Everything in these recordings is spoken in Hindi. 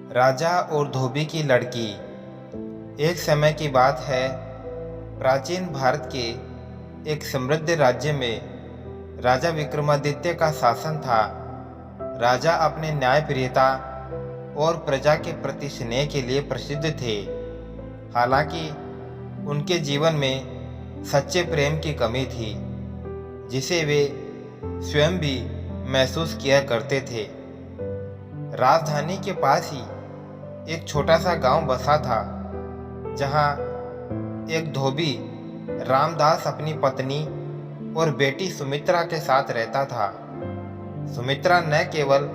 राजा और धोबी की लड़की। एक समय की बात है, प्राचीन भारत के एक समृद्ध राज्य में राजा विक्रमादित्य का शासन था। राजा अपने न्यायप्रियता और प्रजा के प्रति स्नेह के लिए प्रसिद्ध थे। हालांकि उनके जीवन में सच्चे प्रेम की कमी थी, जिसे वे स्वयं भी महसूस किया करते थे। राजधानी के पास ही एक छोटा सा गांव बसा था, जहां एक धोबी रामदास अपनी पत्नी और बेटी सुमित्रा के साथ रहता था। सुमित्रा न केवल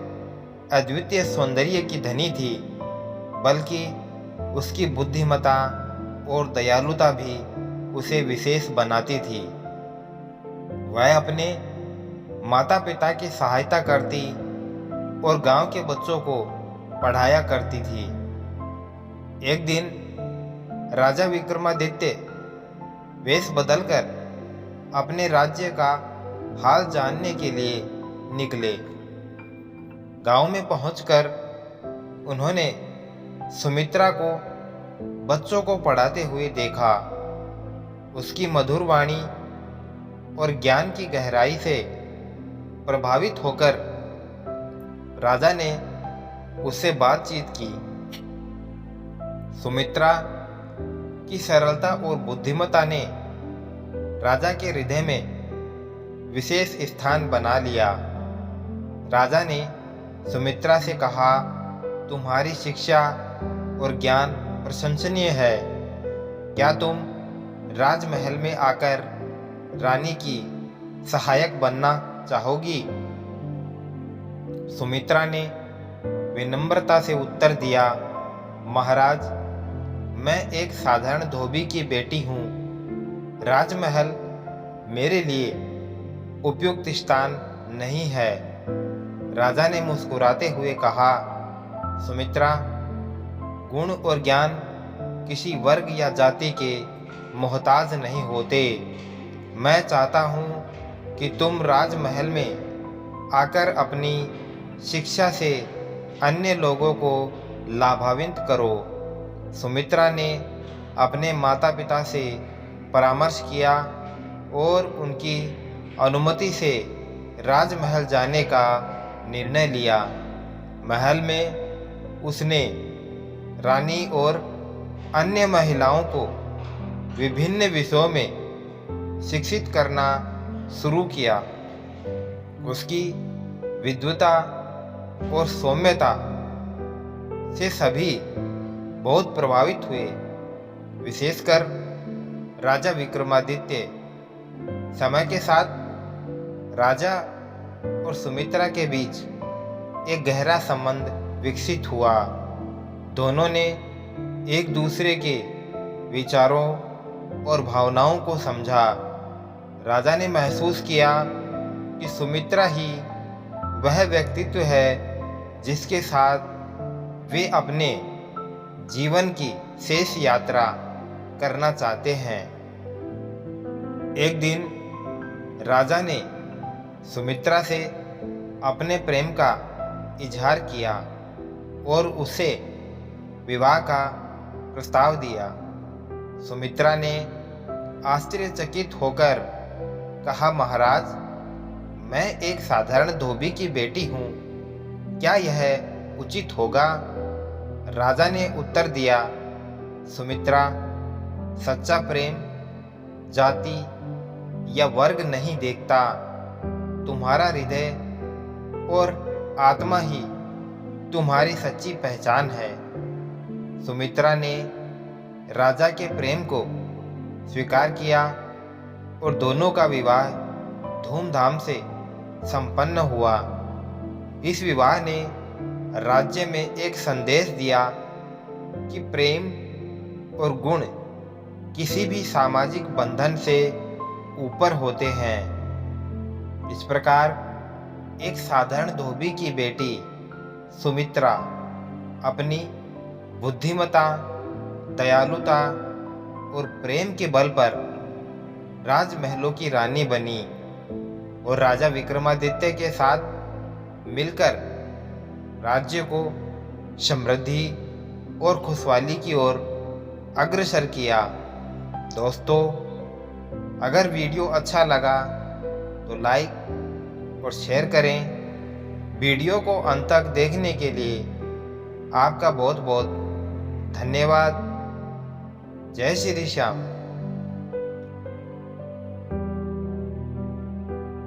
अद्वितीय सौंदर्य की धनी थी, बल्कि उसकी बुद्धिमता और दयालुता भी उसे विशेष बनाती थी। वह अपने माता पिता की सहायता करती और गांव के बच्चों को पढ़ाया करती थी। एक दिन राजा विक्रमादित्य वेश बदलकर अपने राज्य का हाल जानने के लिए निकले। गांव में पहुंचकर उन्होंने सुमित्रा को बच्चों को पढ़ाते हुए देखा। उसकी मधुर वाणी और ज्ञान की गहराई से प्रभावित होकर राजा ने उससे बातचीत की। सुमित्रा की सरलता और बुद्धिमत्ता ने राजा के हृदय में विशेष स्थान बना लिया। राजा ने सुमित्रा से कहा, तुम्हारी शिक्षा और ज्ञान प्रशंसनीय है। क्या तुम राजमहल में आकर रानी की सहायक बनना चाहोगी? सुमित्रा ने विनम्रता से उत्तर दिया, महाराज, मैं एक साधारण धोबी की बेटी हूँ। राजमहल मेरे लिए उपयुक्त स्थान नहीं है। राजा ने मुस्कुराते हुए कहा, सुमित्रा, गुण और ज्ञान किसी वर्ग या जाति के मोहताज नहीं होते। मैं चाहता हूँ कि तुम राजमहल में आकर अपनी शिक्षा से अन्य लोगों को लाभान्वित करो। सुमित्रा ने अपने माता पिता से परामर्श किया और उनकी अनुमति से राजमहल जाने का निर्णय लिया। महल में उसने रानी और अन्य महिलाओं को विभिन्न विषयों में शिक्षित करना शुरू किया। उसकी विद्वता और सौम्यता से सभी बहुत प्रभावित हुए। विशेषकर राजा विक्रमादित्य। समय के साथ राजा और सुमित्रा के बीच एक गहरा संबंध विकसित हुआ। दोनों ने एक दूसरे के विचारों और भावनाओं को समझा। राजा ने महसूस किया कि सुमित्रा ही वह व्यक्तित्व है जिसके साथ वे अपने जीवन की शेष यात्रा करना चाहते हैं। एक दिन राजा ने सुमित्रा से अपने प्रेम का इजहार किया और उसे विवाह का प्रस्ताव दिया। सुमित्रा ने आश्चर्यचकित होकर कहा, महाराज, मैं एक साधारण धोबी की बेटी हूँ। क्या यह उचित होगा? राजा ने उत्तर दिया, सुमित्रा, सच्चा प्रेम जाति या वर्ग नहीं देखता। तुम्हारा हृदय और आत्मा ही तुम्हारी सच्ची पहचान है। सुमित्रा ने राजा के प्रेम को स्वीकार किया और दोनों का विवाह धूमधाम से संपन्न हुआ। इस विवाह ने राज्य में एक संदेश दिया कि प्रेम और गुण किसी भी सामाजिक बंधन से ऊपर होते हैं। इस प्रकार एक साधारण धोबी की बेटी सुमित्रा अपनी बुद्धिमत्ता, दयालुता और प्रेम के बल पर राजमहलों की रानी बनी और राजा विक्रमादित्य के साथ मिलकर राज्य को समृद्धि और खुशहाली की ओर अग्रसर किया। दोस्तों, अगर वीडियो अच्छा लगा तो लाइक और शेयर करें। वीडियो को अंत तक देखने के लिए आपका बहुत बहुत धन्यवाद। जय श्री श्याम।